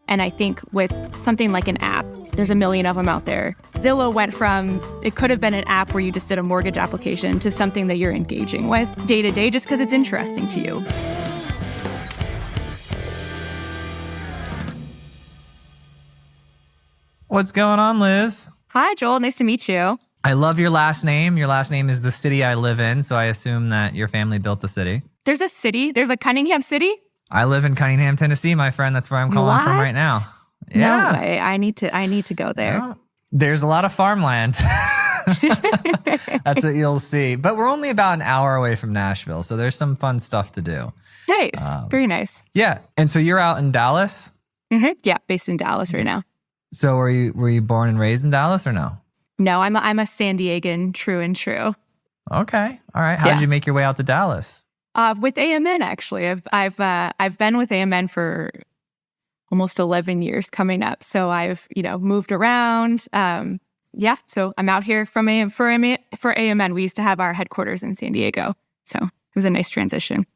And I think with something like an app, there's a million of them out there. Zillow went from, it could have been an app where you just did a mortgage application to something that you're engaging with day to day just because it's interesting to you. What's going on, Liz? Hi, Joel. Nice to meet you. I love your last name. Your last name is the city I live in, so I assume that your family built the city. There's a city? There's a Cunningham city? I live in Cunningham, Tennessee, my friend. That's where I'm calling from right now. Yeah. No way. I need to go there. Well, there's a lot of farmland. That's what you'll see. But we're only about an hour away from Nashville, so there's some fun stuff to do. Nice. Very nice. Yeah. And so you're out in Dallas? Mm-hmm. Yeah, based in Dallas right now. So were you born and raised in Dallas or no? No, I'm a San Diegan, true and true. Okay. All right. How did you make your way out to Dallas? With AMN, actually. I've been with AMN for almost 11 years coming up. So I've, moved around. So I'm out here for AMN. We used to have our headquarters in San Diego. So it was a nice transition.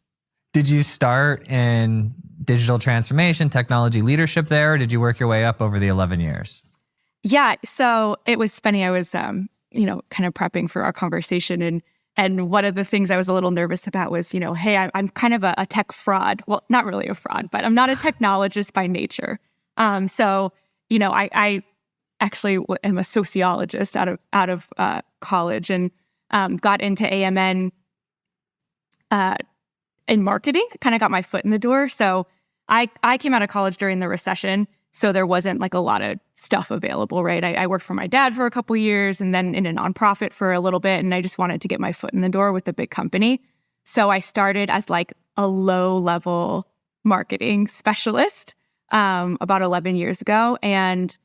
Did you start in digital transformation, technology leadership there, or did you work your way up over the 11 years? Yeah. So it was funny. I was, kind of prepping for our conversation, and one of the things I was a little nervous about was, hey, I'm kind of a tech fraud. Well, not really a fraud, but I'm not a technologist by nature. I actually am a sociologist out of college and got into AMN in marketing. Kind of got my foot in the door. So I came out of college during the recession. So there wasn't like a lot of stuff available, right? I worked for my dad for a couple of years and then in a nonprofit for a little bit. And I just wanted to get my foot in the door with a big company. So I started as like a low-level marketing specialist about 11 years ago and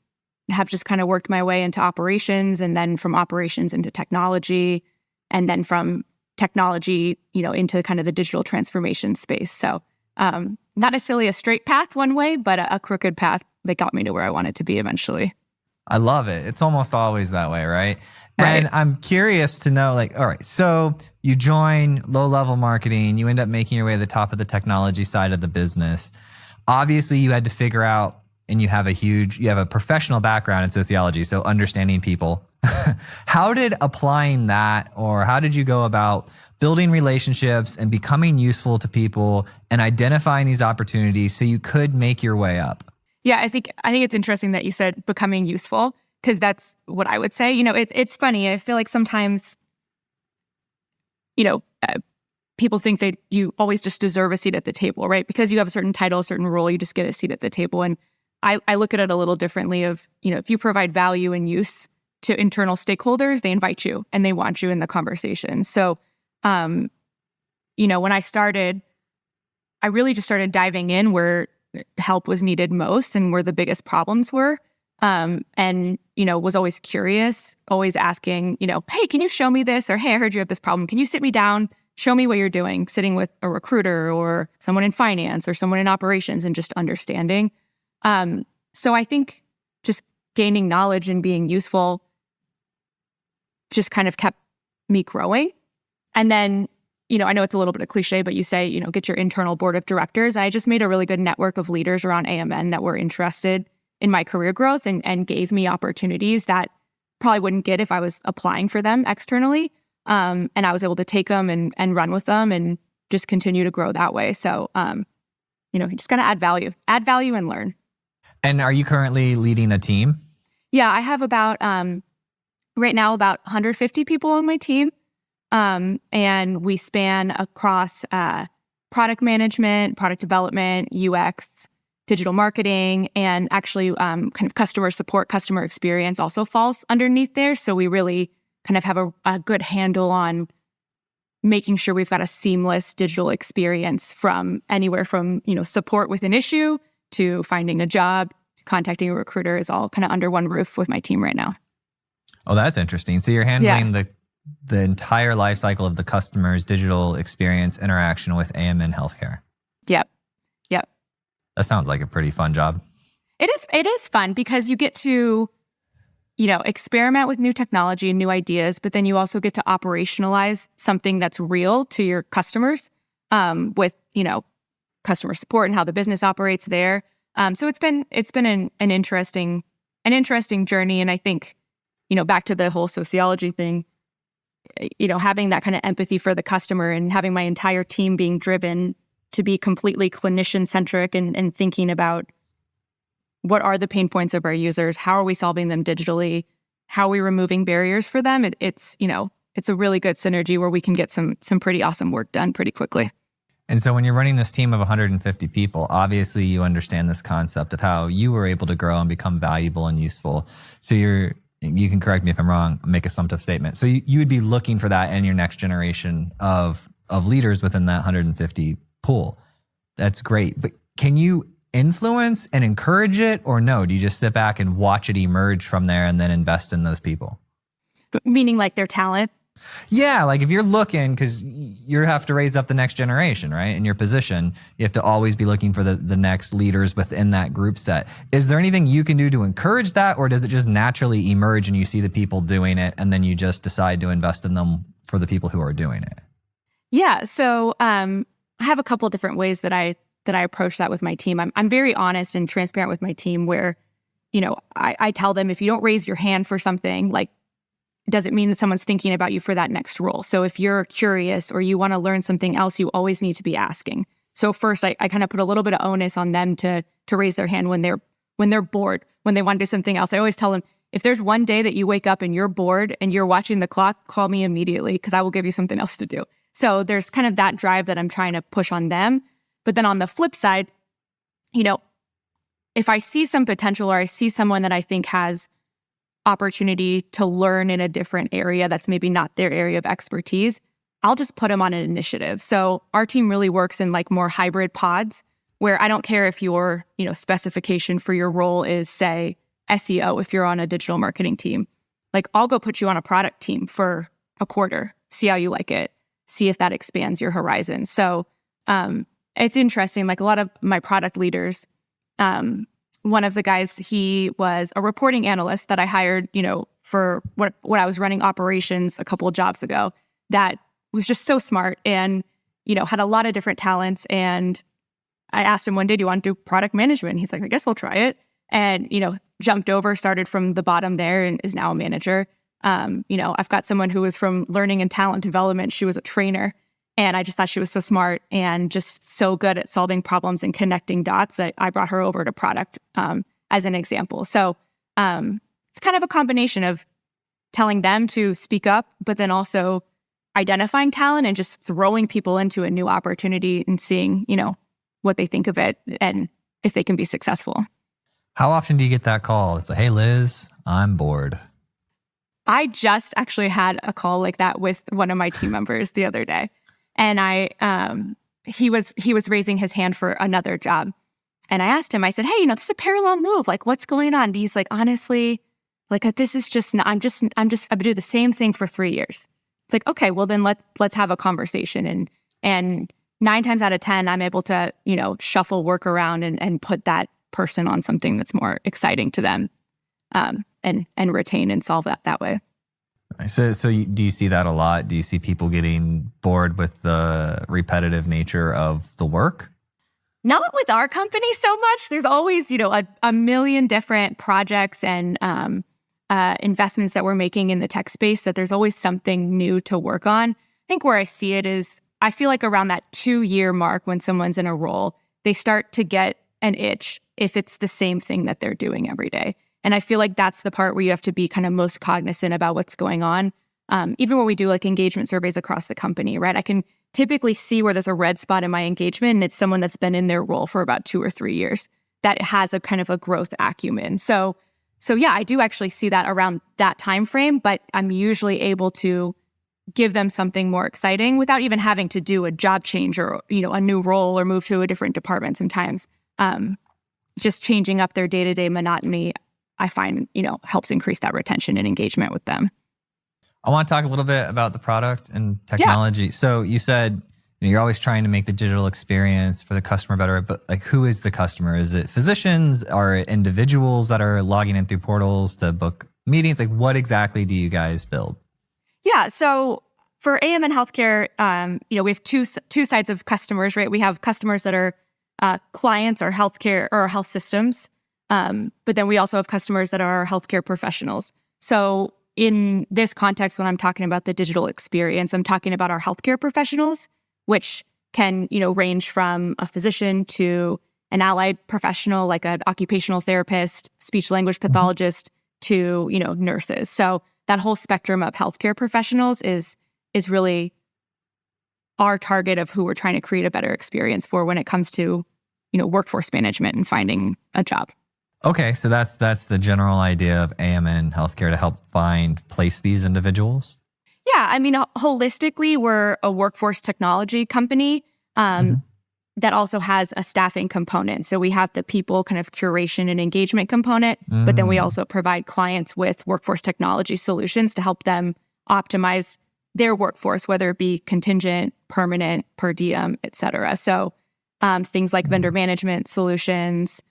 have just kind of worked my way into operations and then from operations into technology and then from technology, into kind of the digital transformation space. So not necessarily a straight path one way, but a crooked path that got me to where I wanted to be eventually. I love it. It's almost always that way, right? And I'm curious to know, all right, so you join low-level marketing, you end up making your way to the top of the technology side of the business. Obviously, you had to figure out, and you have a professional background in sociology, so understanding people. How did applying that, or how did you go about building relationships and becoming useful to people and identifying these opportunities so you could make your way up? Yeah, I think it's interesting that you said becoming useful, because that's what I would say. It's funny. I feel like sometimes, people think that you always just deserve a seat at the table, right? Because you have a certain title, a certain role, you just get a seat at the table. And I look at it a little differently of, if you provide value and use to internal stakeholders, they invite you and they want you in the conversation. So, when I started, I really just started diving in where help was needed most and where the biggest problems were. Was always curious, always asking, hey, can you show me this? Or, hey, I heard you have this problem. Can you sit me down? Show me what you're doing, sitting with a recruiter or someone in finance or someone in operations and just understanding. So I think just gaining knowledge and being useful just kind of kept me growing. And then, I know it's a little bit of cliche, but you say, get your internal board of directors. I just made a really good network of leaders around AMN that were interested in my career growth and gave me opportunities that probably wouldn't get if I was applying for them externally. And I was able to take them and run with them and just continue to grow that way. So, you just got to add value and learn. And are you currently leading a team? Yeah, I have about, right now, about 150 people on my team. And we span across product management, product development, UX, digital marketing, and actually kind of customer support, customer experience also falls underneath there. So we really kind of have a good handle on making sure we've got a seamless digital experience from anywhere from, support with an issue to finding a job, to contacting a recruiter is all kind of under one roof with my team right now. Oh, that's interesting. So you're handling the entire life cycle of the customer's digital experience interaction with AMN Healthcare. Yep. That sounds like a pretty fun job. It is fun because you get to, experiment with new technology and new ideas, but then you also get to operationalize something that's real to your customers with, customer support and how the business operates there. So it's been an interesting journey. And I think, back to the whole sociology thing, having that kind of empathy for the customer and having my entire team being driven to be completely clinician centric and thinking about what are the pain points of our users, how are we solving them digitally, how are we removing barriers for them. It's a really good synergy where we can get some pretty awesome work done pretty quickly. And so when you're running this team of 150 people, obviously you understand this concept of how you were able to grow and become valuable and useful. So you can correct me if I'm wrong, make assumptive statement. So you would be looking for that in your next generation of leaders within that 150 pool. That's great. But can you influence and encourage it, or no? Do you just sit back and watch it emerge from there and then invest in those people? Meaning like their talent? Yeah, like if you're looking, because you have to raise up the next generation, right? In your position, you have to always be looking for the next leaders within that group set. Is there anything you can do to encourage that, or does it just naturally emerge and you see the people doing it and then you just decide to invest in them for the people who are doing it? Yeah, so I have a couple different ways that I approach that with my team. I'm very honest and transparent with my team where, I tell them if you don't raise your hand for something, like, does it mean that someone's thinking about you for that next role? So if you're curious or you want to learn something else, you always need to be asking. So first, I kind of put a little bit of onus on them to raise their hand when they're bored, when they want to do something else. I always tell them, if there's one day that you wake up and you're bored and you're watching the clock, call me immediately because I will give you something else to do. So there's kind of that drive that I'm trying to push on them. But then on the flip side, if I see some potential or I see someone that I think has opportunity to learn in a different area that's maybe not their area of expertise, I'll just put them on an initiative. So our team really works in like more hybrid pods where I don't care if your, specification for your role is, say, SEO, if you're on a digital marketing team. Like, I'll go put you on a product team for a quarter, see how you like it, see if that expands your horizon. So it's interesting. Like a lot of my product leaders, one of the guys, he was a reporting analyst that I hired, for when I was running operations a couple of jobs ago, that was just so smart and, had a lot of different talents. And I asked him one day, do you want to do product management? And he's like, I guess I'll try it. And, jumped over, started from the bottom there and is now a manager. I've got someone who was from learning and talent development. She was a trainer. And I just thought she was so smart and just so good at solving problems and connecting dots that I brought her over to product as an example. So it's kind of a combination of telling them to speak up, but then also identifying talent and just throwing people into a new opportunity and seeing, what they think of it and if they can be successful. How often do you get that call? It's like, hey, Liz, I'm bored. I just actually had a call like that with one of my team members the other day. And he was raising his hand for another job. And I asked him, I said, hey, this is a parallel move. Like, what's going on? And he's like, honestly, like, this is just, I've been doing the same thing for 3 years. It's like, okay, well then let's have a conversation. And 9 times out of 10, I'm able to, shuffle work around and put that person on something that's more exciting to them, and retain and solve that way. So do you see that a lot? Do you see people getting bored with the repetitive nature of the work? Not with our company so much. There's always, a million different projects and investments that we're making in the tech space that there's always something new to work on. I think where I see it is, I feel like around that 2-year mark when someone's in a role, they start to get an itch if it's the same thing that they're doing every day. And I feel like that's the part where you have to be kind of most cognizant about what's going on. Even when we do like engagement surveys across the company, right? I can typically see where there's a red spot in my engagement and it's someone that's been in their role for about 2 or 3 years that has a kind of a growth acumen. So yeah, I do actually see that around that time frame, but I'm usually able to give them something more exciting without even having to do a job change or, a new role or move to a different department sometimes. Just changing up their day-to-day monotony, I find, helps increase that retention and engagement with them. I want to talk a little bit about the product and technology. Yeah. So you said you're always trying to make the digital experience for the customer better, but like, who is the customer? Is it physicians or individuals that are logging in through portals to book meetings? Like, what exactly do you guys build? Yeah. So for AMN Healthcare, we have two sides of customers, right? We have customers that are clients are healthcare or health systems. But then we also have customers that are healthcare professionals. So in this context, when I'm talking about the digital experience, I'm talking about our healthcare professionals, which can, range from a physician to an allied professional, like an occupational therapist, speech language pathologist, to, nurses. So that whole spectrum of healthcare professionals is really our target of who we're trying to create a better experience for when it comes to, workforce management and finding a job. Okay, so that's the general idea of AMN Healthcare, to help place these individuals. Yeah, I mean, holistically, we're a workforce technology company that also has a staffing component. So we have the people kind of curation and engagement component, but then we also provide clients with workforce technology solutions to help them optimize their workforce, whether it be contingent, permanent, per diem, et cetera. So things like vendor management solutions,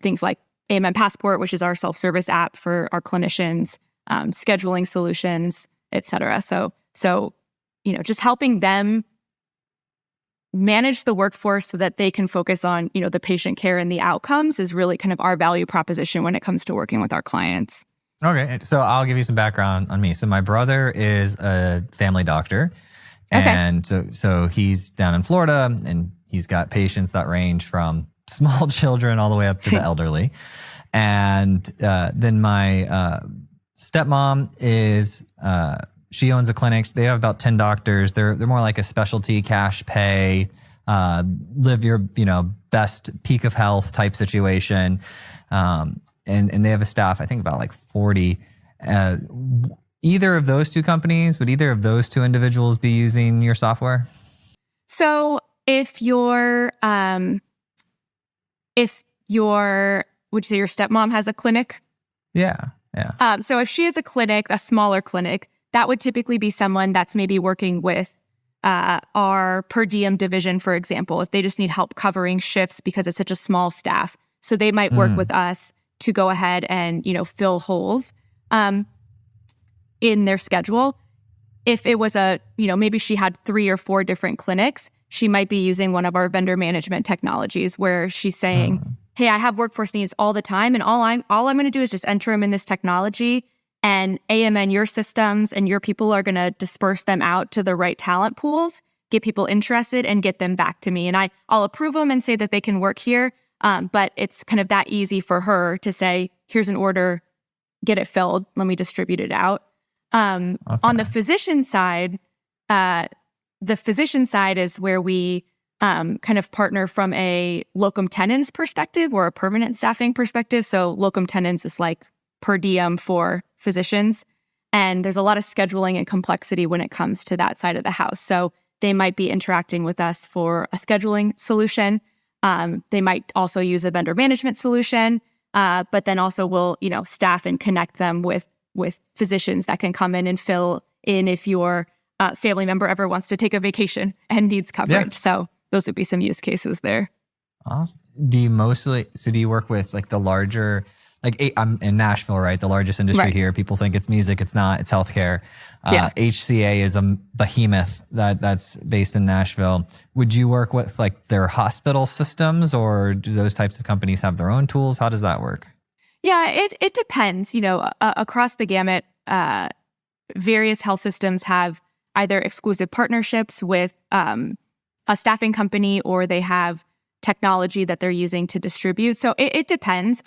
things like AMN Passport, which is our self-service app for our clinicians, scheduling solutions, et cetera. So just helping them manage the workforce so that they can focus on, the patient care and the outcomes is really kind of our value proposition when it comes to working with our clients. Okay, so I'll give you some background on me. So my brother is a family doctor, and so he's down in Florida, and he's got patients that range from small children all the way up to the elderly. And then my stepmom is she owns a clinic. They have about 10 doctors. They're more like a specialty cash pay, live your best peak of health type situation. And they have a staff, I think about like 40. Either of those two companies, would either of those two individuals be using your software? So if your would you say your stepmom has a clinic? Yeah. So if she has a clinic, a smaller clinic, that would typically be someone that's maybe working with our per diem division, for example, if they just need help covering shifts because it's such a small staff. So they might work with us to go ahead and, fill holes in their schedule. If it was maybe she had 3 or 4 different clinics, she might be using one of our vendor management technologies where she's saying, hey, I have workforce needs all the time, and all I'm going to do is just enter them in this technology, and AMN, your systems and your people are going to disperse them out to the right talent pools, get people interested, and get them back to me. And I'll approve them and say that they can work here, but it's kind of that easy for her to say, here's an order, get it filled, let me distribute it out. On the physician side, is where we kind of partner from a locum tenens perspective or a permanent staffing perspective. So locum tenens is like per diem for physicians. And there's a lot of scheduling and complexity when it comes to that side of the house. So they might be interacting with us for a scheduling solution. They might also use a vendor management solution, but then also we'll, staff and connect them with physicians that can come in and fill in if your family member ever wants to take a vacation and needs coverage. Yeah. So those would be some use cases there. Awesome. Do you work with like the larger, I'm in Nashville, right? The largest industry here. People think it's music. It's not. It's healthcare. HCA is a behemoth that's based in Nashville. Would you work with like their hospital systems, or do those types of companies have their own tools? How does that work? Yeah, it depends. Across the gamut, various health systems have either exclusive partnerships with a staffing company, or they have technology that they're using to distribute. So it depends.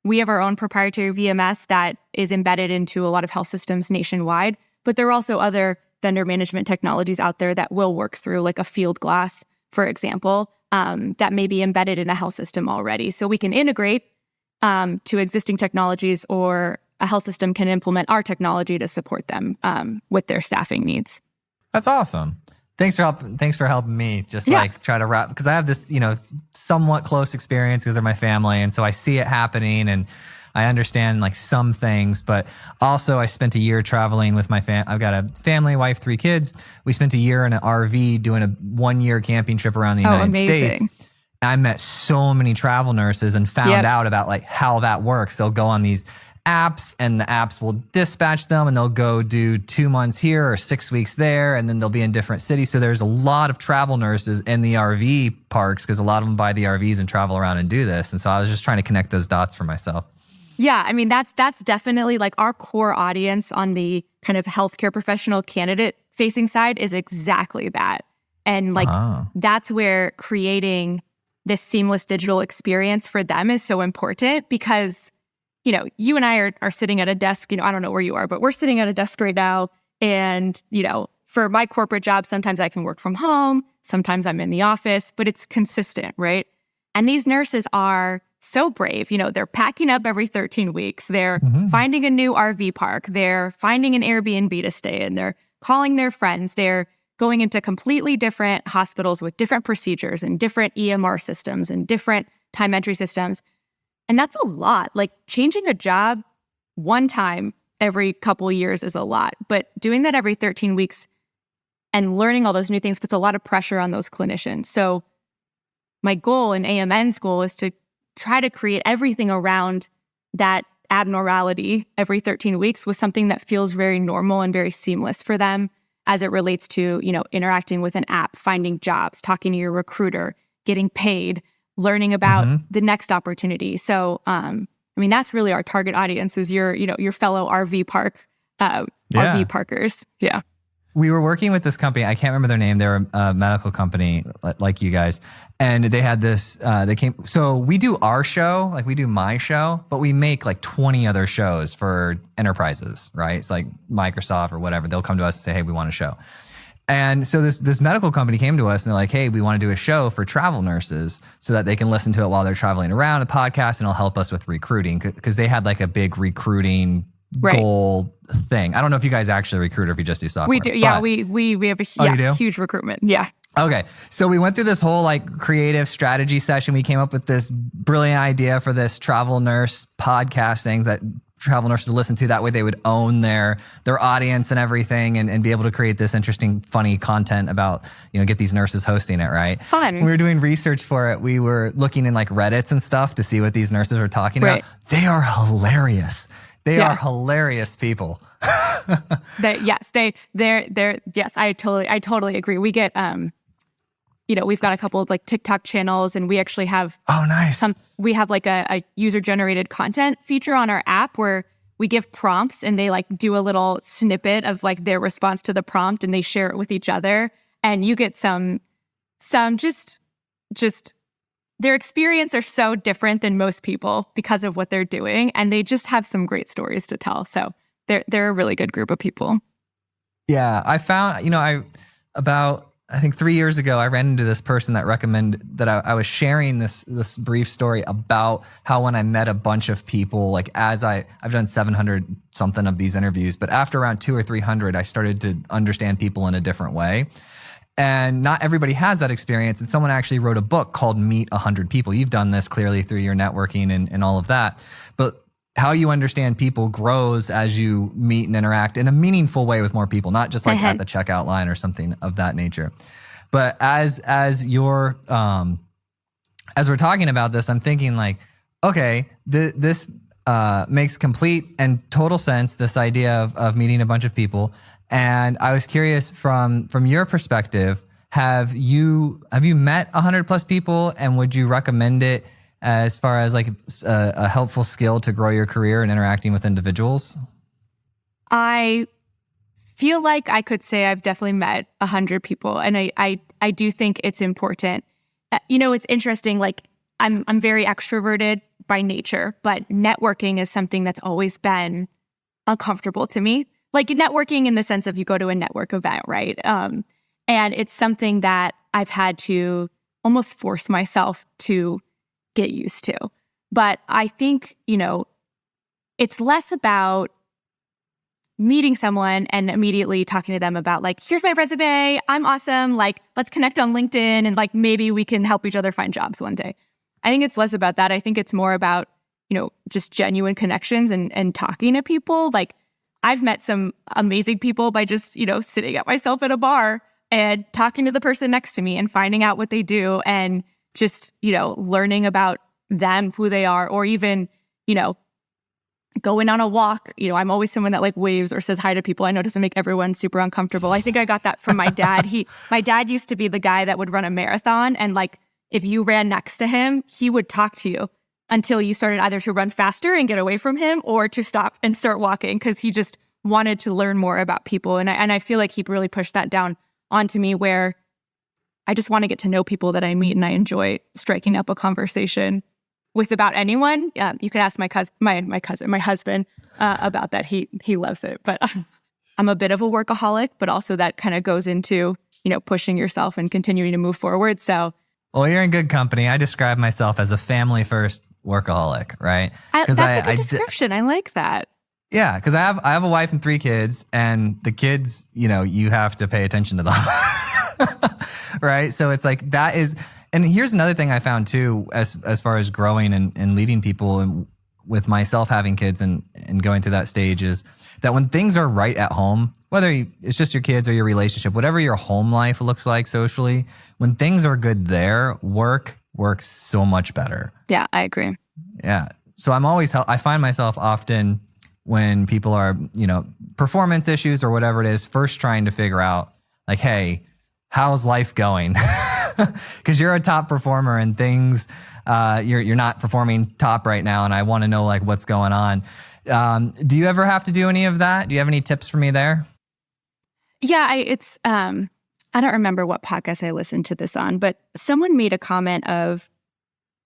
We have our own proprietary VMS that is embedded into a lot of health systems nationwide, but there are also other vendor management technologies out there that will work through, like a field glass, for example, that may be embedded in a health system already. So we can integrate to existing technologies, or a health system can implement our technology to support them with their staffing needs. That's awesome. Thanks for helping me try to wrap, because I have this, somewhat close experience because of my family. And so I see it happening and I understand like some things, but also I spent a year traveling with my I've got a family, wife, 3 kids. We spent a year in an RV doing a 1-year camping trip around the United States. I met so many travel nurses and found out about like how that works. They'll go on these apps, and the apps will dispatch them and they'll go do 2 months here or 6 weeks there, and then they'll be in different cities. So there's a lot of travel nurses in the RV parks because a lot of them buy the RVs and travel around and do this. And so I was just trying to connect those dots for myself. Yeah, I mean, that's definitely like our core audience on the kind of healthcare professional candidate facing side is exactly that. And like, that's where creating this seamless digital experience for them is so important because, you know, you and I are sitting at a desk, you know, I don't know where you are, but we're sitting at a desk right now. And, you know, for my corporate job, sometimes I can work from home, sometimes I'm in the office, but it's consistent, right? And these nurses are so brave. You know, they're packing up every 13 weeks. They're finding a new RV park. They're finding an Airbnb to stay in. They're calling their friends. They're going into completely different hospitals with different procedures and different EMR systems and different time entry systems. And that's a lot. Like changing a job one time every couple of years is a lot, but doing that every 13 weeks and learning all those new things puts a lot of pressure on those clinicians. So my goal and AMN's goal is to try to create everything around that abnormality every 13 weeks with something that feels very normal and very seamless for them as it relates to, you know, interacting with an app, finding jobs, talking to your recruiter, getting paid, learning about the next opportunity. So, I mean, that's really our target audience is your fellow RV parkers. Yeah. We were working with this company. I can't remember their name. They're a medical company like you guys. And they had this, so we do our show, like we do my show, but we make like 20 other shows for enterprises, right? It's like Microsoft or whatever. They'll come to us and say, hey, we want a show. And so this medical company came to us and they're like, hey, we want to do a show for travel nurses so that they can listen to it while they're traveling around, a podcast, and it'll help us with recruiting because they had like a big recruiting goal thing. I don't know if you guys actually recruit or if you just do software. We do. Yeah, we have a huge recruitment. Yeah. Okay. So we went through this whole like creative strategy session. We came up with this brilliant idea for this travel nurse podcast things that travel nurses would listen to. That way they would own their audience and everything and be able to create this interesting, funny content about, you know, get these nurses hosting it, right? Fun. When we were doing reresearch for it, we were looking in like Reddits and stuff to see what these nurses are talking about. They are hilarious. They are hilarious people. Yes, I totally agree. We get, we've got a couple of like TikTok channels and we actually have, we have like a user generated content feature on our app where we give prompts and they like do a little snippet of like their response to the prompt and they share it with each other. And you get some just their experience are so different than most people because of what they're doing. And they just have some great stories to tell. So they're a really good group of people. Yeah. I found, I think 3 years ago, I ran into this person that recommended that I was sharing this brief story about how when I met a bunch of people, like I've done 700 something of these interviews, but after around 200 or 300, I started to understand people in a different way. And not everybody has that experience. And someone actually wrote a book called Meet 100 People. You've done this clearly through your networking and all of that. But how you understand people grows as you meet and interact in a meaningful way with more people, not just like at the checkout line or something of that nature. But as we're talking about this, I'm thinking like, okay, this makes complete and total sense, this idea of meeting a bunch of people. And I was curious from your perspective, have you met 100 plus people, and would you recommend it as far as like a helpful skill to grow your career and interacting with individuals? I feel like I could say I've definitely met 100 people, and I do think it's important. It's interesting. Like I'm very extroverted by nature, but networking is something that's always been uncomfortable to me. Like networking in the sense of you go to a network event, right? And it's something that I've had to almost force myself to get used to. But I think, it's less about meeting someone and immediately talking to them about like, here's my resume, I'm awesome, like, let's connect on LinkedIn and like maybe we can help each other find jobs one day. I think it's less about that. I think it's more about, just genuine connections and talking to people. Like I've met some amazing people by just, sitting at myself at a bar and talking to the person next to me and finding out what they do and just, learning about them, who they are, or even, going on a walk, I'm always someone that like waves or says hi to people. I know it doesn't make everyone super uncomfortable. I think I got that from my dad. My dad used to be the guy that would run a marathon, and like if you ran next to him, he would talk to you until you started either to run faster and get away from him or to stop and start walking, because he just wanted to learn more about people. And I feel like he really pushed that down onto me, where I just want to get to know people that I meet, and I enjoy striking up a conversation with about anyone. You could ask my husband about that. He loves it. But I'm a bit of a workaholic, but also that kind of goes into, pushing yourself and continuing to move forward. So, well, you're in good company. I describe myself as a family first workaholic, right? That's a good description. I like that. Yeah, because I have a wife and 3 kids, and the kids, you have to pay attention to them, right? So it's like that is. And here's another thing I found too, as far as growing and leading people, and with myself having kids and going through that stage, is that when things are right at home, whether it's just your kids or your relationship, whatever your home life looks like socially, when things are good there, work works so much better. Yeah, I agree. Yeah. So I find myself often when people are, performance issues or whatever it is, first trying to figure out like, hey, how's life going? Because you're a top performer and things, you're not performing top right now, and I want to know like what's going on. Do you ever have to do any of that? Do you have any tips for me there? Yeah, I don't remember what podcast I listened to this on, but someone made a comment of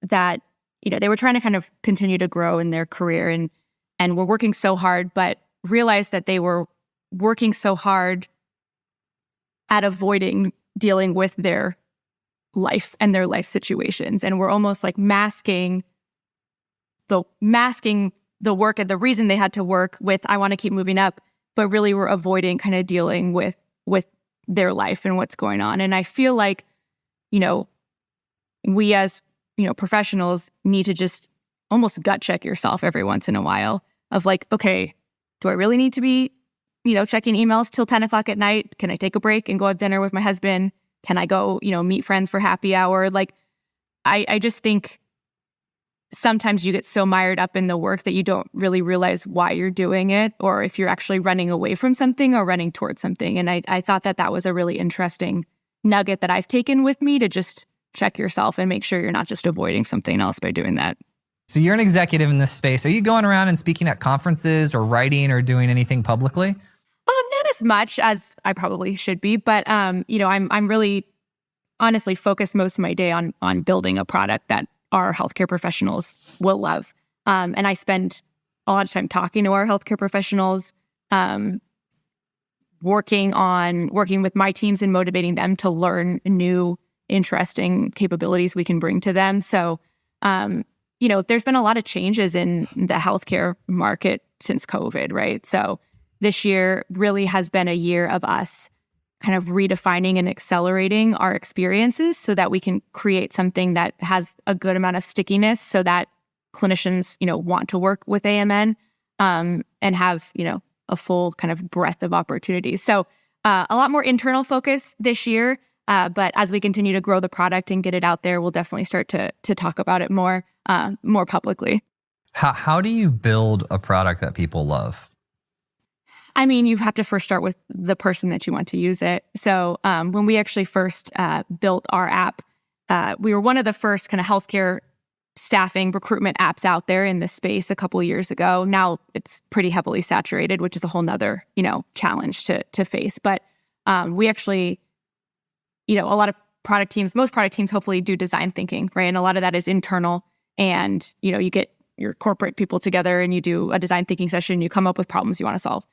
that, they were trying to kind of continue to grow in their career and were working so hard, but realized that they were working so hard at avoiding dealing with their life and their life situations, and we're almost like masking the work and the reason they had to work with I want to keep moving up, but really we're avoiding kind of dealing with their life and what's going on. And I feel like we as professionals need to just almost gut check yourself every once in a while of like, okay, do I really need to be checking emails till 10 o'clock at night? Can I take a break and go have dinner with my husband? Can I go, meet friends for happy hour? Like, I just think sometimes you get so mired up in the work that you don't really realize why you're doing it, or if you're actually running away from something or running towards something. And I thought that was a really interesting nugget that I've taken with me, to just check yourself and make sure you're not just avoiding something else by doing that. So you're an executive in this space. Are you going around and speaking at conferences or writing or doing anything publicly? Not as much as I probably should be, but I'm really honestly focused most of my day on building a product that our healthcare professionals will love. And I spend a lot of time talking to our healthcare professionals, working with my teams and motivating them to learn new, interesting capabilities we can bring to them. So, there's been a lot of changes in the healthcare market since COVID, right? So this year really has been a year of us kind of redefining and accelerating our experiences so that we can create something that has a good amount of stickiness, so that clinicians, want to work with AMN and have, a full kind of breadth of opportunities. So a lot more internal focus this year, but as we continue to grow the product and get it out there, we'll definitely start to talk about it more publicly. How do you build a product that people love? I mean, you have to first start with the person that you want to use it. So when we actually first built our app, we were one of the first kind of healthcare staffing recruitment apps out there in this space a couple of years ago. Now it's pretty heavily saturated, which is a whole nother, challenge to face. But we actually, a lot of most product teams hopefully do design thinking, right? And a lot of that is internal. And, you get your corporate people together and you do a design thinking session, you come up with problems you want to solve.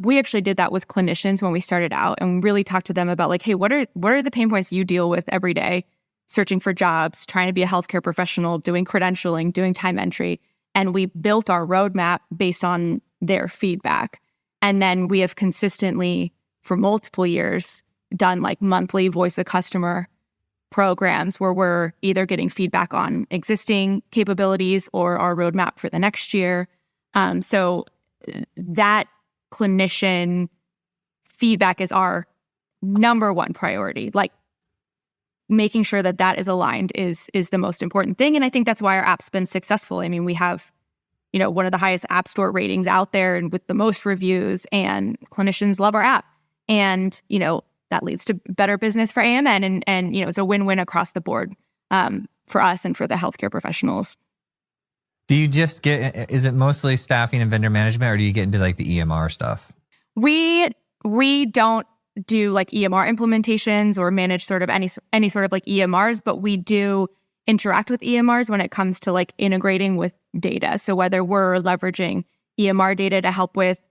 We actually did that with clinicians when we started out, and really talked to them about like, hey, what are the pain points you deal with every day, searching for jobs, trying to be a healthcare professional, doing credentialing, doing time entry. And we built our roadmap based on their feedback. And then we have consistently, for multiple years, done like monthly voice of customer programs where we're either getting feedback on existing capabilities or our roadmap for the next year. So that clinician feedback is our number one priority. Like, making sure that is aligned is the most important thing. And I think that's why our app's been successful. I mean, we have one of the highest app store ratings out there and with the most reviews, and clinicians love our app. And, that leads to better business for AMN, and it's a win-win across the board for us and for the healthcare professionals. Do you just is it mostly staffing and vendor management, or do you get into like the EMR stuff? We don't do like EMR implementations or manage sort of any sort of like EMRs, but we do interact with EMRs when it comes to like integrating with data. So whether we're leveraging EMR data to help with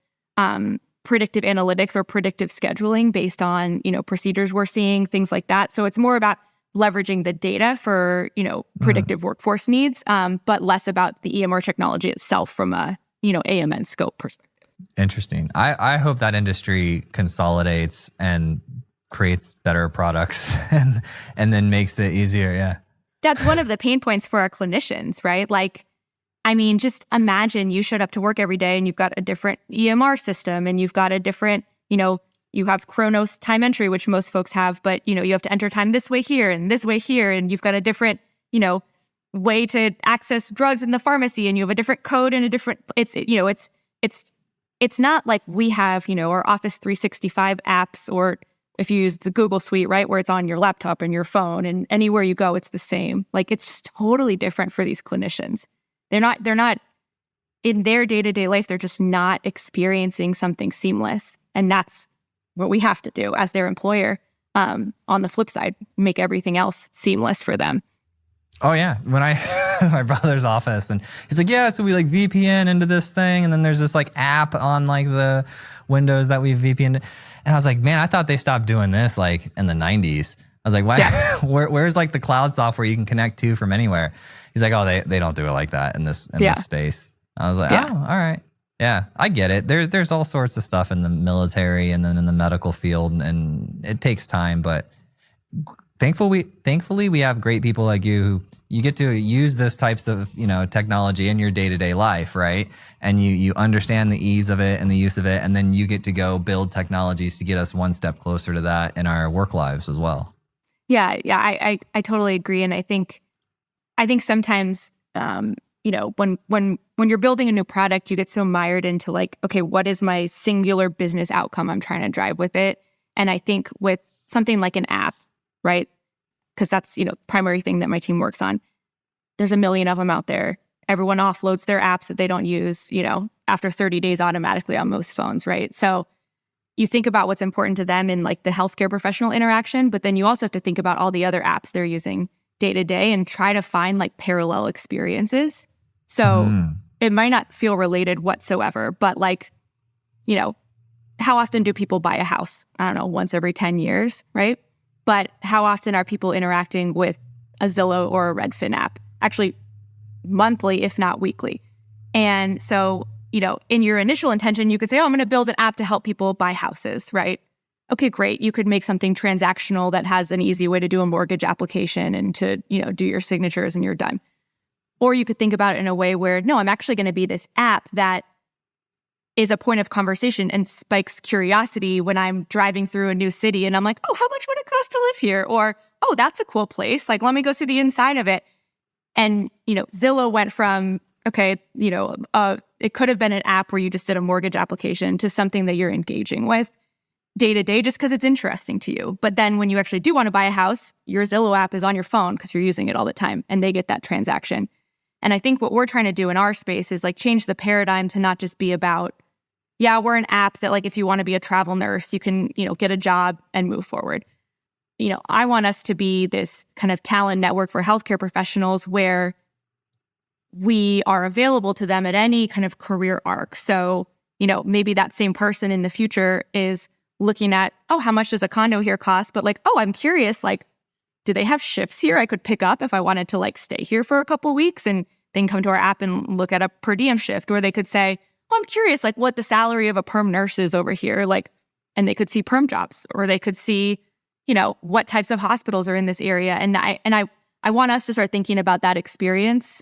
predictive analytics or predictive scheduling based on, procedures we're seeing, things like that. So it's more about leveraging the data for, predictive workforce needs, but less about the EMR technology itself from a, AMN scope perspective. Interesting. I hope that industry consolidates and creates better products and then makes it easier. Yeah. That's one of the pain points for our clinicians, right? Like, just imagine you showed up to work every day and you've got a different EMR system, and you've got a different, you have Chronos time entry, which most folks have, but, you have to enter time this way here and this way here, and you've got a different, way to access drugs in the pharmacy, and you have a different code and a different, it's not like we have, our Office 365 apps, or if you use the Google Suite, right, where it's on your laptop and your phone, and anywhere you go, it's the same. Like, it's just totally different for these clinicians. They're not in their day-to-day life, they're just not experiencing something seamless. And that's what we have to do as their employer. On the flip side, make everything else seamless for them. Oh yeah. When I my brother's office, and he's like, yeah, so we like VPN into this thing, and then there's this like app on like the Windows that we VPN. And I was like, man, I thought they stopped doing this like in the 90s. I was like, why? Yeah. Where's like the cloud software you can connect to from anywhere? He's like, oh, they don't do it like that in this space. I was like, oh, all right. Yeah, I get it. There's all sorts of stuff in the military and then in the medical field, and it takes time, but thankfully we have great people like you who you get to use this types of, technology in your day-to-day life, right? And you understand the ease of it and the use of it, and then you get to go build technologies to get us one step closer to that in our work lives as well. Yeah, I totally agree. And I think sometimes, when you're building a new product, you get so mired into like, okay, what is my singular business outcome I'm trying to drive with it? And I think with something like an app, right? Because that's, primary thing that my team works on. There's a million of them out there. Everyone offloads their apps that they don't use, after 30 days automatically on most phones, right? So you think about what's important to them in like the healthcare professional interaction, but then you also have to think about all the other apps they're using day to day and try to find like parallel experiences. So it might not feel related whatsoever, but like, how often do people buy a house? I don't know, once every 10 years, right? But how often are people interacting with a Zillow or a Redfin app? Actually, monthly, if not weekly. And so, in your initial intention, you could say, oh, I'm going to build an app to help people buy houses, right? Okay, great. You could make something transactional that has an easy way to do a mortgage application and to, do your signatures and you're done. Or you could think about it in a way where, no, I'm actually going to be this app that is a point of conversation and spikes curiosity when I'm driving through a new city and I'm like, oh, how much would it cost to live here? Or, oh, that's a cool place. Like, let me go see the inside of it. And, Zillow went from, okay, it could have been an app where you just did a mortgage application to something that you're engaging with day to day just because it's interesting to you. But then when you actually do want to buy a house, your Zillow app is on your phone because you're using it all the time and they get that transaction. And I think what we're trying to do in our space is like change the paradigm to not just be about, yeah, we're an app that like if you want to be a travel nurse, you can, get a job and move forward. I want us to be this kind of talent network for healthcare professionals where we are available to them at any kind of career arc. So, maybe that same person in the future is looking at, oh, how much does a condo here cost? But like, oh, I'm curious, like, do they have shifts here I could pick up if I wanted to like stay here for a couple weeks and then come to our app and look at a per diem shift? Or they could say, oh, I'm curious, like what the salary of a perm nurse is over here, like, and they could see perm jobs, or they could see, what types of hospitals are in this area. And I want us to start thinking about that experience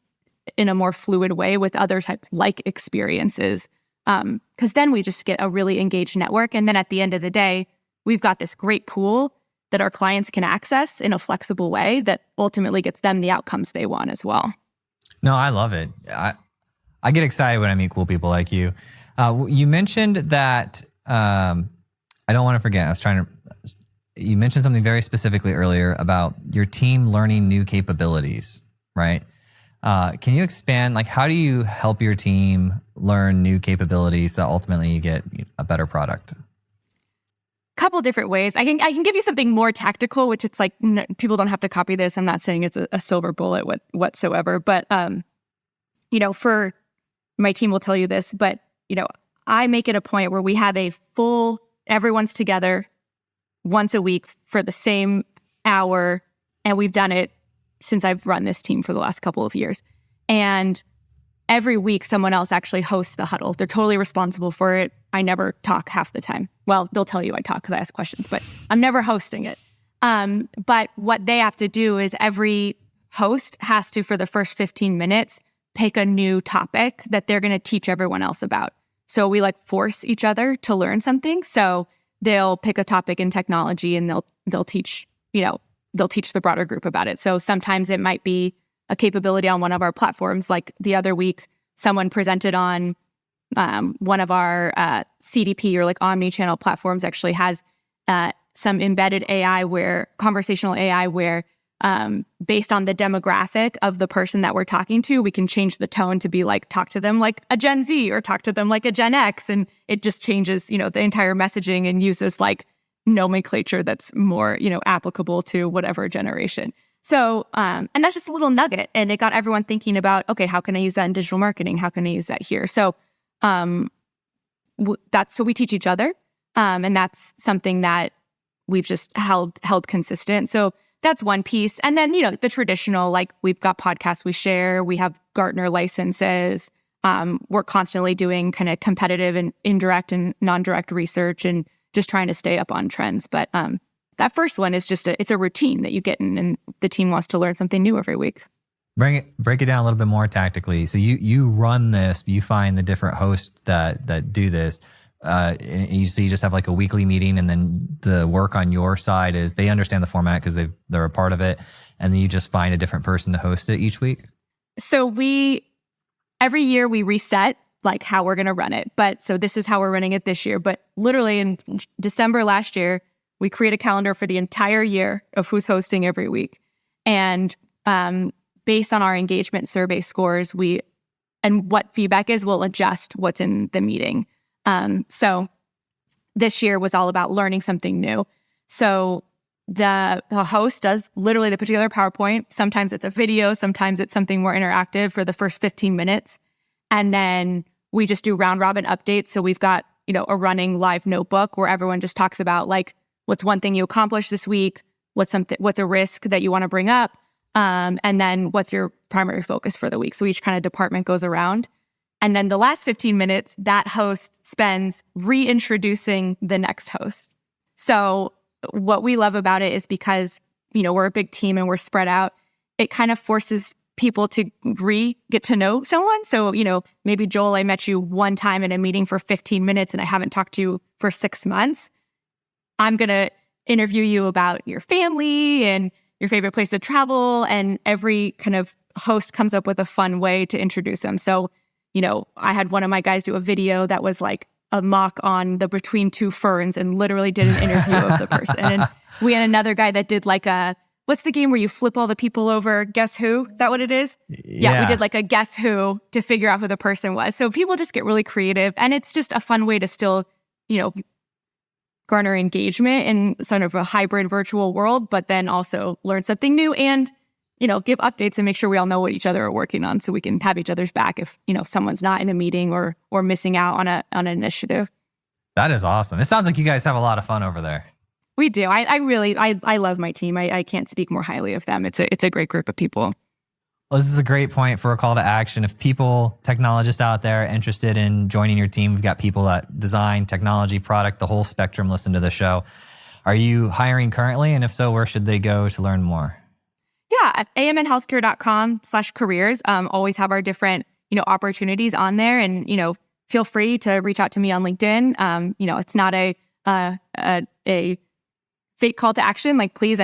in a more fluid way with other type like experiences. Because then we just get a really engaged network. And then at the end of the day, we've got this great pool that our clients can access in a flexible way that ultimately gets them the outcomes they want as well. No, I love it. I get excited when I meet cool people like you. You mentioned that, I don't want to forget, you mentioned something very specifically earlier about your team learning new capabilities, right? Can you expand, like, how do you help your team learn new capabilities that ultimately you get a better product? Couple different ways. I can give you something more tactical, which it's like people don't have to copy this. I'm not saying it's a silver bullet whatsoever, but for my team will tell you this, but I make it a point where we have everyone's together once a week for the same hour, and we've done it since I've run this team for the last couple of years. And every week, someone else actually hosts the huddle. They're totally responsible for it. I never talk half the time. Well, they'll tell you I talk because I ask questions, but I'm never hosting it. But what they have to do is every host has to, for the first 15 minutes, pick a new topic that they're going to teach everyone else about. So we force each other to learn something. So they'll pick a topic in technology and they'll teach the broader group about it. So sometimes it might be a capability on one of our platforms. Like the other week, someone presented on one of our CDP or omni-channel platforms actually has some embedded AI conversational AI where based on the demographic of the person that we're talking to, we can change the tone to be talk to them like a Gen Z or talk to them like a Gen X. And it just changes, the entire messaging and uses nomenclature that's more, applicable to whatever generation. So, and that's just a little nugget. And it got everyone thinking about, okay, how can I use that in digital marketing? How can I use that here? So, so we teach each other. And that's something that we've just held consistent. So that's one piece. And then, the traditional, we've got podcasts we share, we have Gartner licenses. We're constantly doing kind of competitive and indirect and non-direct research and just trying to stay up on trends. But that first one is it's a routine that you get in, and the team wants to learn something new every week. Break it down a little bit more tactically. So you run this, you find the different hosts that do this. So you just have a weekly meeting, and then the work on your side is they understand the format because they're a part of it, and then you just find a different person to host it each week. So every year we reset how we're going to run it. But so this is how we're running it this year. But literally in December last year, we create a calendar for the entire year of who's hosting every week. And based on our engagement survey scores, and what feedback is, we'll adjust what's in the meeting. So this year was all about learning something new. So the host does literally, they put together a PowerPoint. Sometimes it's a video, sometimes it's something more interactive for the first 15 minutes. And then we just do round robin updates. So we've got, a running live notebook where everyone just talks about what's one thing you accomplished this week, what's a risk that you want to bring up, and then what's your primary focus for the week. So each kind of department goes around. And then the last 15 minutes, that host spends reintroducing the next host. So what we love about it is because, we're a big team and we're spread out, it kind of forces people to get to know someone. So, maybe Joel, I met you one time in a meeting for 15 minutes and I haven't talked to you for 6 months. I'm going to interview you about your family and your favorite place to travel. And every kind of host comes up with a fun way to introduce them. So, I had one of my guys do a video that was a mock on the Between Two Ferns and literally did an interview of the person. And we had another guy that did what's the game where you flip all the people over? Guess Who? Is that what it is? Yeah, we did a Guess Who to figure out who the person was. So people just get really creative, and it's just a fun way to still, garner engagement in sort of a hybrid virtual world, but then also learn something new and, give updates and make sure we all know what each other are working on so we can have each other's back if, someone's not in a meeting or missing out on an initiative. That is awesome. It sounds like you guys have a lot of fun over there. We do. I love my team. I can't speak more highly of them. It's a great group of people. Well, this is a great point for a call to action. If technologists out there interested in joining your team, we've got people that design, technology, product, the whole spectrum listen to the show. Are you hiring currently? And if so, where should they go to learn more? Yeah, at amnhealthcare.com/careers. Always have our different, opportunities on there, and, feel free to reach out to me on LinkedIn. It's not a fake call to action. Please,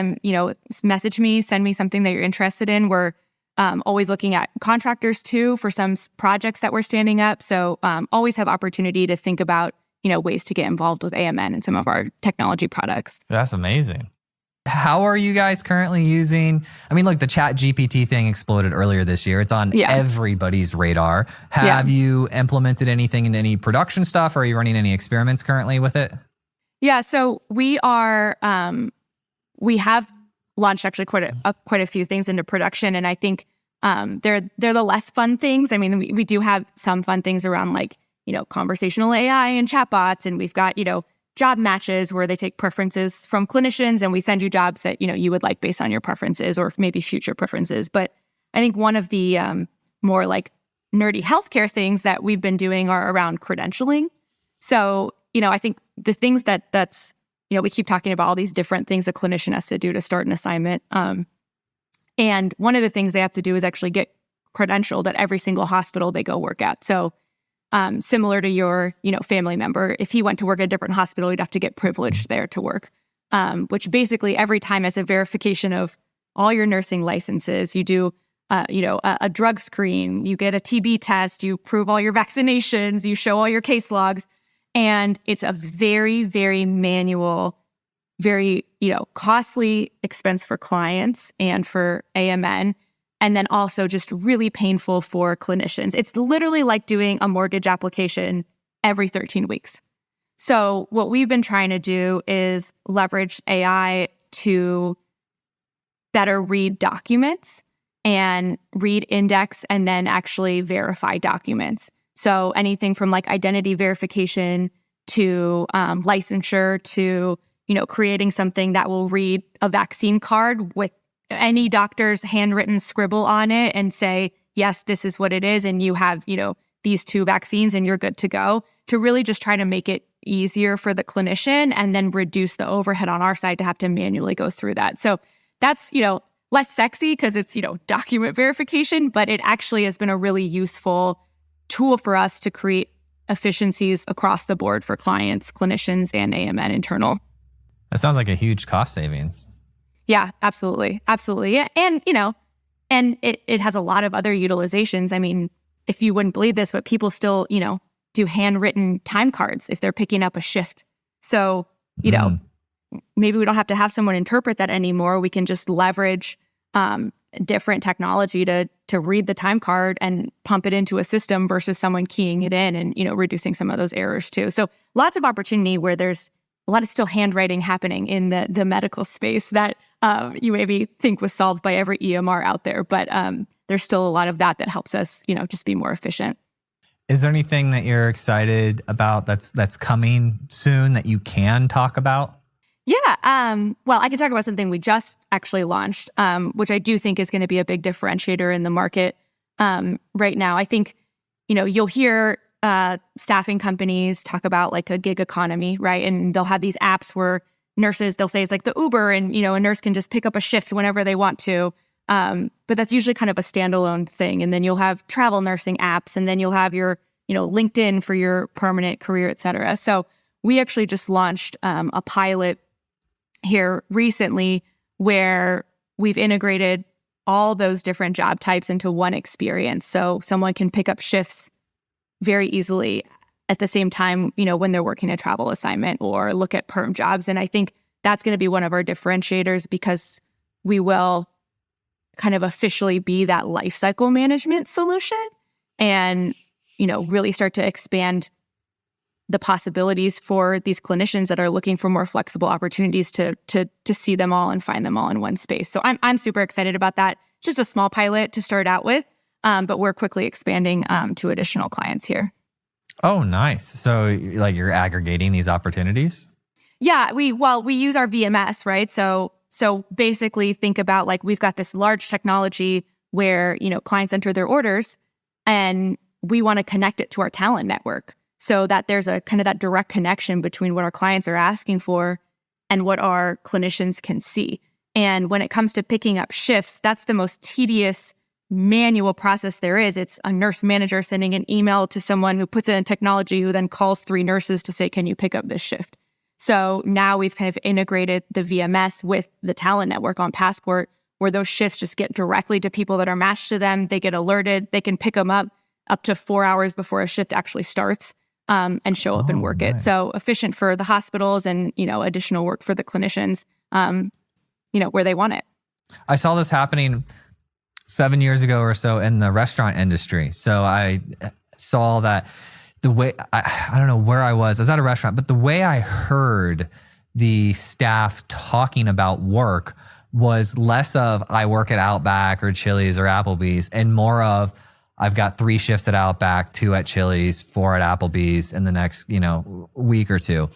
message me, send me something that you're interested in. We're always looking at contractors too for some projects that we're standing up. So always have opportunity to think about, ways to get involved with AMN and some of our technology products. That's amazing. How are you guys currently using, look, the Chat GPT thing exploded earlier this year. It's on everybody's radar. Have you implemented anything in any production stuff, or are you running any experiments currently with it? Yeah, so we are, we have launched actually quite a few things into production. And I think they're the less fun things. We do have some fun things around conversational AI and chatbots. And we've got, job matches where they take preferences from clinicians and we send you jobs that, you would like based on your preferences or maybe future preferences. But I think one of the more nerdy healthcare things that we've been doing are around credentialing. So, I think the things that's we keep talking about all these different things a clinician has to do to start an assignment. And one of the things they have to do is actually get credentialed at every single hospital they go work at. So similar to your, family member, if he went to work at a different hospital, he'd have to get privileged there to work, which basically every time is a verification of all your nursing licenses. You do, a drug screen, you get a TB test, you prove all your vaccinations, you show all your case logs. And it's a very, very manual, very, costly expense for clients and for AMN. And then also just really painful for clinicians. It's literally like doing a mortgage application every 13 weeks. So what we've been trying to do is leverage AI to better read documents and read index and then actually verify documents. So anything from identity verification to licensure to, creating something that will read a vaccine card with any doctor's handwritten scribble on it and say, yes, this is what it is. And you have, these 2 vaccines and you're good to go, to really just try to make it easier for the clinician and then reduce the overhead on our side to have to manually go through that. So that's, less sexy because it's, document verification, but it actually has been a really useful tool for us to create efficiencies across the board for clients, clinicians, and AMN internal. That sounds like a huge cost savings. Yeah, absolutely. Absolutely. Yeah. And, and it has a lot of other utilizations. If you wouldn't believe this, but people still, do handwritten time cards if they're picking up a shift. So, maybe we don't have to have someone interpret that anymore. We can just leverage different technology to read the time card and pump it into a system versus someone keying it in and, reducing some of those errors too. So lots of opportunity where there's a lot of still handwriting happening in the medical space that you maybe think was solved by every EMR out there. But there's still a lot of that helps us, just be more efficient. Is there anything that you're excited about that's coming soon that you can talk about? Yeah. Well, I can talk about something we just actually launched, which I do think is going to be a big differentiator in the market right now. I think, you'll hear staffing companies talk about a gig economy, right? And they'll have these apps where nurses, they'll say it's like the Uber and, a nurse can just pick up a shift whenever they want to. But that's usually kind of a standalone thing. And then you'll have travel nursing apps, and then you'll have your, LinkedIn for your permanent career, et cetera. So we actually just launched a pilot here recently where we've integrated all those different job types into one experience. So someone can pick up shifts very easily at the same time, when they're working a travel assignment or look at perm jobs. And I think that's going to be one of our differentiators because we will kind of officially be that lifecycle management solution and, really start to expand the possibilities for these clinicians that are looking for more flexible opportunities to see them all and find them all in one space. So I'm super excited about that. Just a small pilot to start out with, but we're quickly expanding to additional clients here. Oh, nice. So you're aggregating these opportunities? Yeah, we use our VMS, right? So basically think about we've got this large technology where, clients enter their orders and we want to connect it to our talent network so that there's a kind of that direct connection between what our clients are asking for and what our clinicians can see. And when it comes to picking up shifts, that's the most tedious manual process there is. It's a nurse manager sending an email to someone who puts it in technology who then calls 3 nurses to say, can you pick up this shift? So now we've kind of integrated the VMS with the talent network on Passport where those shifts just get directly to people that are matched to them. They get alerted. They can pick them up to 4 hours before a shift actually starts, and show up and work it. So efficient for the hospitals and, additional work for the clinicians, where they want it. I saw this happening 7 years ago or so in the restaurant industry. So I saw that the way, I don't know where I was at a restaurant, but the way I heard the staff talking about work was less of I work at Outback or Chili's or Applebee's, and more of I've got 3 shifts at Outback, 2 at Chili's, 4 at Applebee's in the next, week or two.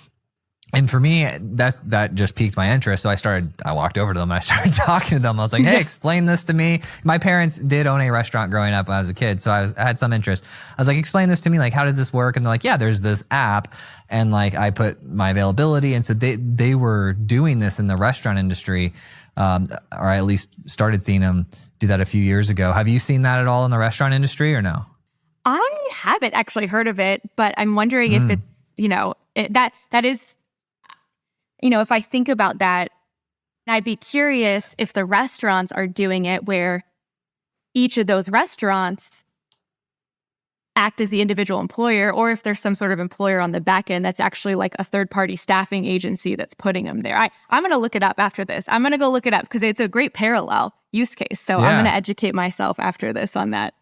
And for me, that just piqued my interest. So I walked over to them and I started talking to them. I was like, hey, explain this to me. My parents did own a restaurant growing up when I was a kid. So I had some interest. I was like, explain this to me. Like, how does this work? And they're like, yeah, there's this app. And like, I put my availability. And so they were doing this in the restaurant industry, or I at least started seeing them do that a few years ago. Have you seen that at all in the restaurant industry or no? I haven't actually heard of it, but I'm wondering if it's, that is, if I think about that, I'd be curious if the restaurants are doing it where each of those restaurants act as the individual employer, or if there's some sort of employer on the back end that's actually like a third-party staffing agency that's putting them there. I'm going to look it up after this. I'm going to go look it up because it's a great parallel use case. So I'm going to educate myself after this on that.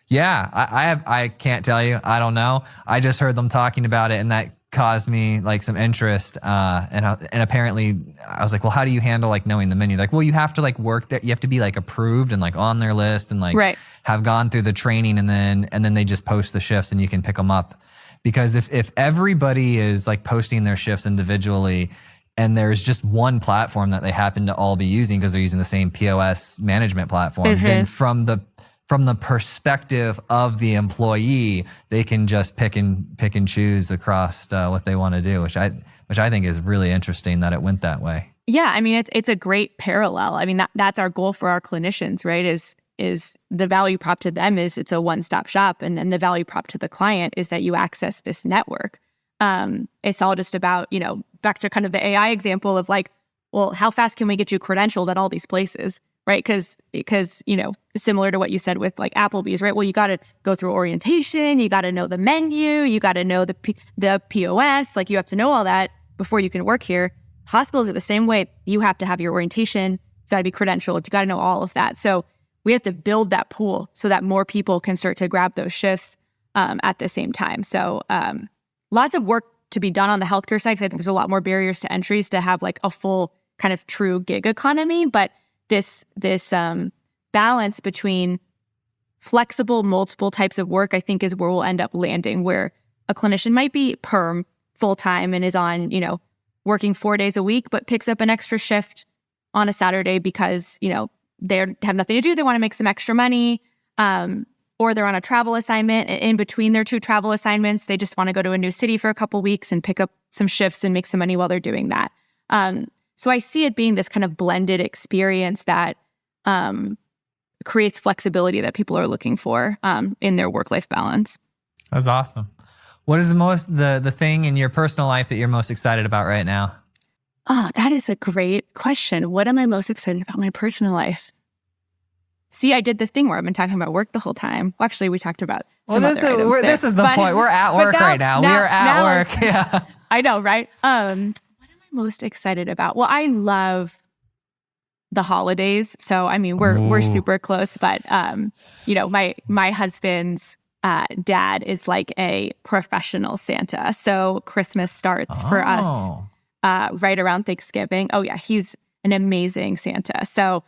Yeah, I can't tell you. I don't know. I just heard them talking about it, and that caused me like some interest. And apparently I was like, well, how do you handle like knowing the menu? Like, well, you have to like work there. You have to be like approved and like on their list and like have gone through the training, and then they just post the shifts and you can pick them up. Because if everybody is like posting their shifts individually and there's just one platform that they happen to all be using because they're using the same POS management platform, then from the perspective of the employee, they can just pick and choose across what they want to do, which I think is really interesting that it went that way. Yeah, I mean it's a great parallel. I mean that's our goal for our clinicians, right? Is the value prop to them is it's a one-stop shop, and then the value prop to the client is that you access this network. It's all just about, back to kind of the AI example of like, well, how fast can we get you credentialed at all these places? Right? Because similar to what you said with like Applebee's, right? Well, you got to go through orientation, you got to know the menu, you got to know the POS, like you have to know all that before you can work here. Hospitals are the same way. You have to have your orientation, you got to be credentialed, you got to know all of that. So we have to build that pool so that more people can start to grab those shifts at the same time. So lots of work to be done on the healthcare side, because I think there's a lot more barriers to entries to have like a full kind of true gig economy, but this balance between flexible, multiple types of work, I think is where we'll end up landing, where a clinician might be perm full-time and is on, working 4 days a week, but picks up an extra shift on a Saturday because, they have nothing to do. They want to make some extra money, or they're on a travel assignment. And in between their 2 travel assignments, they just want to go to a new city for a couple weeks and pick up some shifts and make some money while they're doing that. So I see it being this kind of blended experience that creates flexibility that people are looking for in their work-life balance. That's awesome. What is the thing in your personal life that you're most excited about right now? Oh, that is a great question. What am I most excited about in my personal life? See, I did the thing where I've been talking about work the whole time. Well, actually, we talked about this is the point. We're at work right now. We are at work. Yeah, I know, right? Most excited about? Well, I love the holidays. So, I mean, we're super close, but my husband's dad is like a professional Santa. So Christmas starts for us right around Thanksgiving. Oh yeah, he's an amazing Santa. So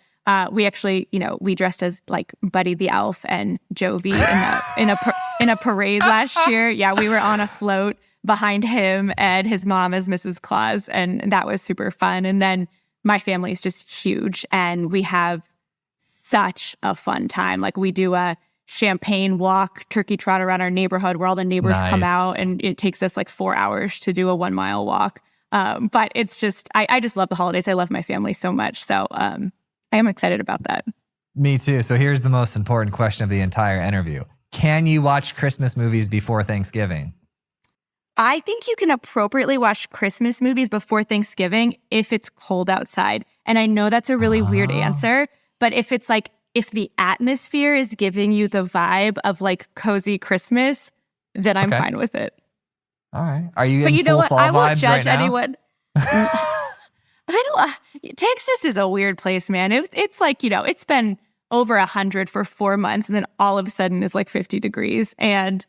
we actually, we dressed as like Buddy the Elf and Jovi in a parade last year. Yeah, we were on a float behind him and his mom as Mrs. Claus. And that was super fun. And then my family is just huge and we have such a fun time. Like we do a champagne walk, turkey trot around our neighborhood where all the neighbors come out, and it takes us like 4 hours to do a 1 mile walk. But it's just, I just love the holidays. I love my family so much. So I am excited about that. Me too. So here's the most important question of the entire interview. Can you watch Christmas movies before Thanksgiving? I think you can appropriately watch Christmas movies before Thanksgiving if it's cold outside. And I know that's a really weird answer, But if it's like, if the atmosphere is giving you the vibe of like cozy Christmas, then I'm fine with it. All right. Are you but in you know full what? fall I won't vibes judge right now? anyone. I don't. Texas is a weird place, man. It's like, it's been over 100 for 4 months, and then all of a sudden it's like 50 degrees. And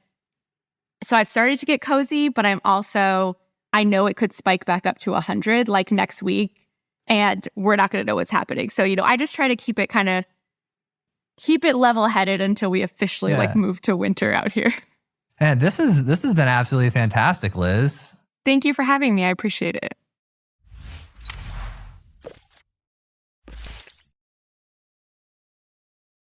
so I've started to get cozy, but I know it could spike back up to 100 like next week, and we're not going to know what's happening. So, I just try to keep it level-headed until we officially like move to winter out here. And this has been absolutely fantastic, Liz. Thank you for having me. I appreciate it.